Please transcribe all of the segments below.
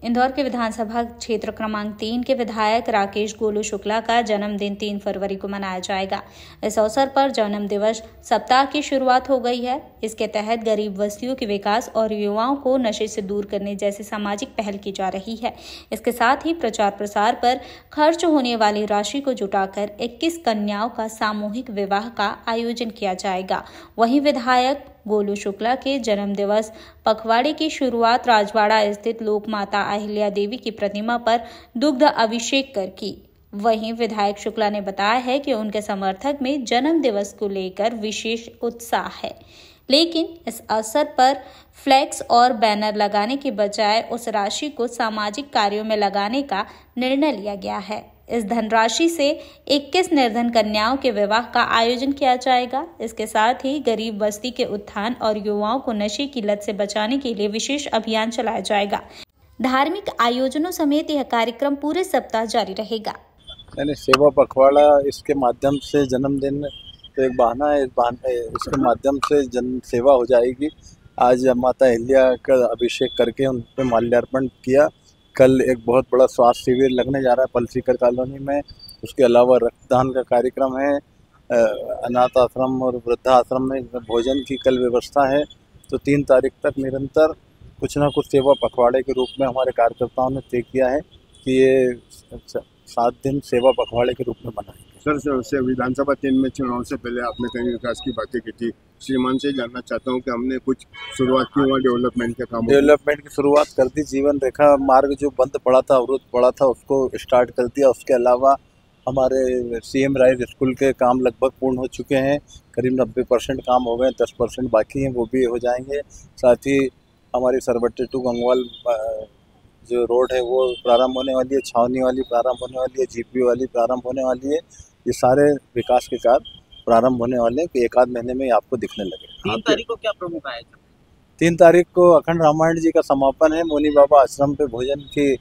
इंदौर के विधानसभा क्षेत्र क्रमांक 3 के विधायक राकेश गोलू शुक्ला का जन्मदिन 3 फरवरी को मनाया जाएगा। इस अवसर पर जन्म दिवस सप्ताह की शुरुआत हो गई है। इसके तहत गरीब बस्तियों के विकास और युवाओं को नशे से दूर करने जैसी सामाजिक पहल की जा रही है। इसके साथ ही प्रचार प्रसार पर खर्च होने वाली राशि को जुटाकर 21 कन्याओं का सामूहिक विवाह का आयोजन किया जाएगा। वहीं विधायक गोलू शुक्ला के जन्म दिवस पखवाड़े की शुरुआत राजवाड़ा स्थित लोक माता अहिल्या देवी की प्रतिमा पर दुग्ध अभिषेक कर की। वहीं विधायक शुक्ला ने बताया है कि उनके समर्थक में जन्म दिवस को लेकर विशेष उत्साह है, लेकिन इस अवसर पर फ्लैक्स और बैनर लगाने के बजाय उस राशि को सामाजिक कार्यों में लगाने का निर्णय लिया गया है। इस धनराशि से 21 निर्धन कन्याओं के विवाह का आयोजन किया जाएगा। इसके साथ ही गरीब बस्ती के उत्थान और युवाओं को नशे की लत से बचाने के लिए विशेष अभियान चलाया जाएगा। धार्मिक आयोजनों समेत यह कार्यक्रम पूरे सप्ताह जारी रहेगा। सेवा पखवाड़ा इसके माध्यम से जन्मदिन तो एक बहाना है, इसके माध्यम से जन सेवा हो जाएगी। आज माता अहिल्या का अभिषेक करके उन पर माल्यार्पण किया। कल एक बहुत बड़ा स्वास्थ्य शिविर लगने जा रहा है पलसीकर कॉलोनी में। उसके अलावा रक्तदान का कार्यक्रम है। अनाथ आश्रम और वृद्धाश्रम में भोजन की कल व्यवस्था है। तो 3 तारीख तक निरंतर कुछ ना कुछ सेवा पखवाड़े के रूप में हमारे कार्यकर्ताओं ने तय किया है कि ये 7 दिन सेवा पखवाड़े के रूप में मनाएंगे। सर, विधानसभा 3 में चुनाव से पहले आपने कहीं विकास की बातें की थी। श्रीमान से जानना चाहता हूं कि हमने कुछ शुरुआत की हुआ डेवलपमेंट के काम। डेवलपमेंट की शुरुआत कर दी। जीवन रेखा मार्ग जो बंद पड़ा था, अवरुद्ध पड़ा था, उसको स्टार्ट कर दिया। उसके अलावा हमारे सीएम राइज स्कूल के काम लगभग पूर्ण हो चुके हैं। करीब 90% काम हो गए, 10% बाकी हैं, वो भी हो जाएंगे। साथ ही हमारी सरबट्टी टू गंगवाल जो रोड है वो प्रारंभ होने वाली है, छावनी वाली प्रारंभ होने वाली है, जीपी वाली प्रारंभ होने वाली है। ये सारे विकास के कार्य प्रारंभ होने वाले हैं कि 1 आध महीने में आपको दिखने लगे। 3 तारीख को क्या प्रमुख आयोजन? 3 तारीख को अखंड रामायण जी का समापन है। मुनि बाबा आश्रम पे भोजन की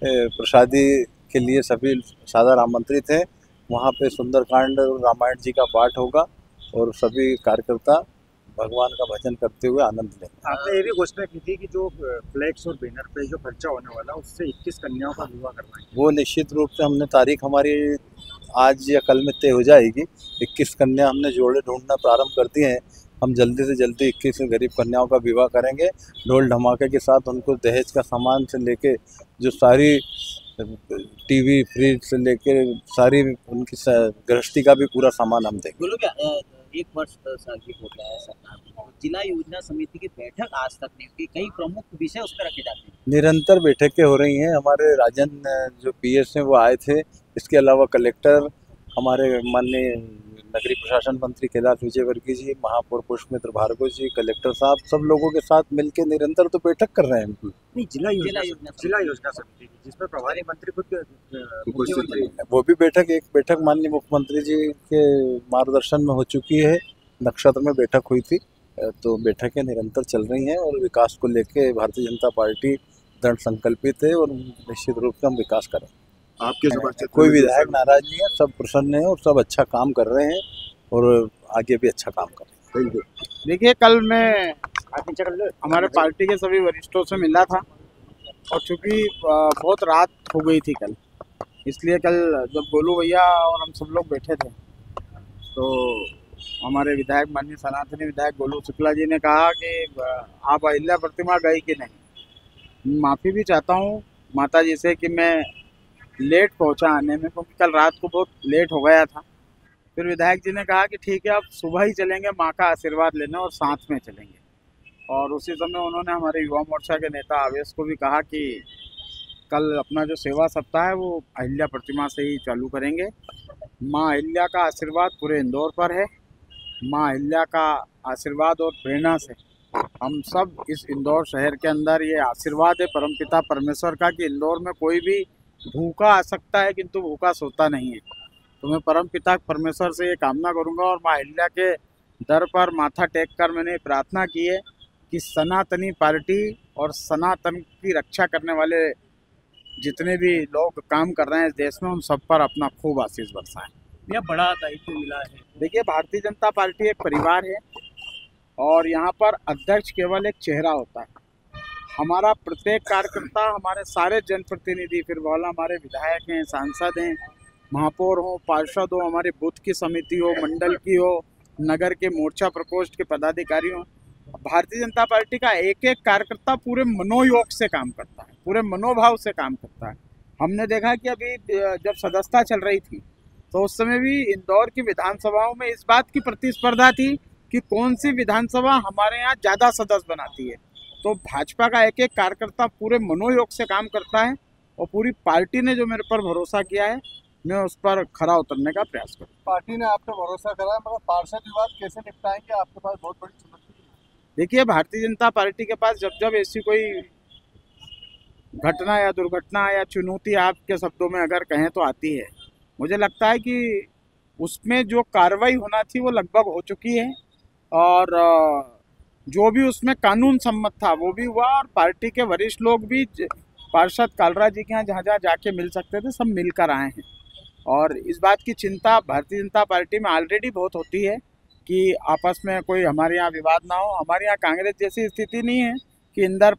प्रसादी के लिए सभी सादर आमंत्रित हैं। वहाँ पे सुंदरकांड और रामायण जी का पाठ होगा और सभी कार्यकर्ता भगवान का भजन करते हुए आनंद लेंगे। आपने ये भी घोषणा की थी कि जो फ्लैक्स और बैनर पे जो खर्चा होने वाला उससे 21 कन्याओं का विवाह करना है। वो निश्चित रूप से हमने तारीख हमारी आज या कल में तय हो जाएगी। 21 कन्या हमने जोड़े ढूंढना प्रारंभ कर दिए हैं। हम जल्दी से जल्दी 21 गरीब कन्याओं का विवाह करेंगे। ढोल धमाके के साथ उनको दहेज का सामान से लेके जो सारी टीवी फ्रिज से लेके सारी उनकी गृहस्थी का भी पूरा सामान हम देंगे। बोलो क्या 1 वर्ष सार्वजनिक हो गया है सरकार को। जिला योजना समिति की बैठक आज तक नहीं हुई। कई प्रमुख विषय उस पर रखे जाते हैं। निरंतर बैठकें हो रही हैं। हमारे राजन जो पीएस हैं वो आए थे। इसके अलावा कलेक्टर, हमारे माननीय नगरीय प्रशासन मंत्री कैलाश विजयवर्गीय जी, महापौर पुष्पमित्र भार्गव जी, कलेक्टर साहब, सब लोगों के साथ मिलकर निरंतर तो बैठक कर रहे हैं। नहीं, जिला योजना समिति जिसमें प्रभारी मंत्री खुद वो भी एक बैठक माननीय मुख्यमंत्री जी के मार्गदर्शन में हो चुकी है। नक्षत्र में बैठक हुई थी। तो बैठकें निरंतर चल रही हैं और विकास को लेके भारतीय जनता पार्टी दृढ़ संकल्पित है और निश्चित रूप से हम विकास करें। आपके कोई विधायक नाराज नहीं है, सब प्रसन्न है और सब अच्छा काम कर रहे हैं और आगे भी अच्छा काम करें। देखिए, कल मैं हमारे पार्टी के सभी वरिष्ठों से मिला था और चूँकि बहुत रात हो गई थी कल, इसलिए कल जब गोलू भैया और हम सब लोग बैठे थे तो हमारे विधायक माननीय सनातनी विधायक गोलू शुक्ला जी ने कहा कि आप अहिल्या प्रतिमा गई कि नहीं। माफ़ी भी चाहता हूँ माता जी से कि मैं लेट पहुंचा आने में, क्योंकि कल रात को बहुत लेट हो गया था। फिर विधायक जी ने कहा कि ठीक है, आप सुबह ही चलेंगे माँ का आशीर्वाद लेने और साथ में चलेंगे। और उसी समय उन्होंने हमारे युवा मोर्चा के नेता आवेश को भी कहा कि कल अपना जो सेवा सप्ताह है वो अहिल्या प्रतिमा से ही चालू करेंगे। माँ अहिल्या का आशीर्वाद पूरे इंदौर पर है। माँ अहिल्या का आशीर्वाद और प्रेरणा से हम सब इस इंदौर शहर के अंदर ये आशीर्वाद है परमपिता परमेश्वर का कि इंदौर में कोई भी भूखा आ सकता है किंतु भूखा सोता नहीं है। तो मैं परमपिता परमेश्वर से ये कामना करूंगा और माँ अहिल्या के दर पर माथा टेक कर मैंने प्रार्थना की है कि सनातनी पार्टी और सनातन की रक्षा करने वाले जितने भी लोग काम कर रहे हैं इस देश में, उन सब पर अपना खूब आशीष बरसाएं। यह बड़ा दायित्व मिला है। देखिए, भारतीय जनता पार्टी एक परिवार है और यहाँ पर अध्यक्ष केवल एक चेहरा होता है हमारा प्रत्येक कार्यकर्ता, हमारे सारे जनप्रतिनिधि, फिर वाला हमारे विधायक हैं, सांसद हैं, महापौर हो, पार्षद हो, हमारे बूथ की समिति हो, मंडल की हो, नगर के मोर्चा प्रकोष्ठ के पदाधिकारी हो, भारतीय जनता पार्टी का एक एक कार्यकर्ता पूरे मनोयोग से काम करता है, पूरे मनोभाव से काम करता है। हमने देखा कि अभी जब सदस्यता चल रही थी तो उस समय भी इंदौर की विधानसभाओं में इस बात की प्रतिस्पर्धा थी कि कौन सी विधानसभा हमारे यहाँ ज़्यादा सदस्य बनाती है। तो भाजपा का एक एक कार्यकर्ता पूरे मनोयोग से काम करता है और पूरी पार्टी ने जो मेरे पर भरोसा किया है, मैं उस पर खरा उतरने का प्रयास करूँ। पार्टी ने आप पे भरोसा करा है, मगर पार्षद विवाद कैसे निपटाएंगे? आपके पास बहुत बड़ी चुनौती है। देखिए, भारतीय जनता पार्टी के पास जब जब ऐसी कोई घटना या दुर्घटना या चुनौती आपके शब्दों में अगर कहें तो आती है, मुझे लगता है कि उसमें जो कार्रवाई होना थी वो लगभग हो चुकी है और जो भी उसमें कानून सम्मत था वो भी हुआ और पार्टी के वरिष्ठ लोग भी पार्षद कालरा जी के यहाँ जहाँ जहाँ जाके मिल सकते थे सब मिलकर आए हैं। और इस बात की चिंता भारतीय जनता पार्टी में ऑलरेडी बहुत होती है कि आपस में कोई हमारे यहाँ विवाद ना हो। हमारे यहाँ कांग्रेस जैसी स्थिति नहीं है कि इंदर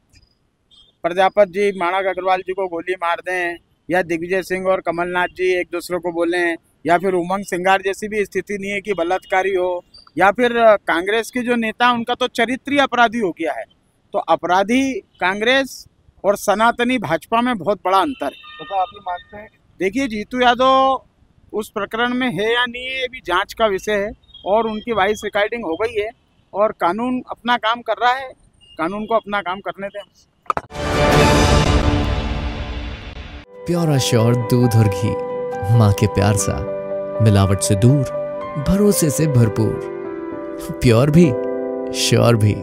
प्रजापति जी माणक अग्रवाल जी को गोली मार दें या दिग्विजय सिंह और कमलनाथ जी एक दूसरे को बोलें, या फिर उमंग सिंगार जैसी भी स्थिति नहीं है कि बलात्कारी हो, या फिर कांग्रेस के जो नेता उनका तो चरित्रीय अपराधी हो गया है। तो अपराधी कांग्रेस और सनातनी भाजपा में बहुत बड़ा अंतर है। तो आप ये मानते हैं? देखिए, जीतू यादव उस प्रकरण में है या नहीं है, ये भी जांच का विषय है और उनकी वॉइस रिकॉर्डिंग हो गई है और कानून अपना काम कर रहा है, कानून को अपना काम करने दें। प्योर श्योर दूध और घी, माँ के प्यार सा, मिलावट से दूर, भरोसे से भरपूर, प्योर भी श्योर भी।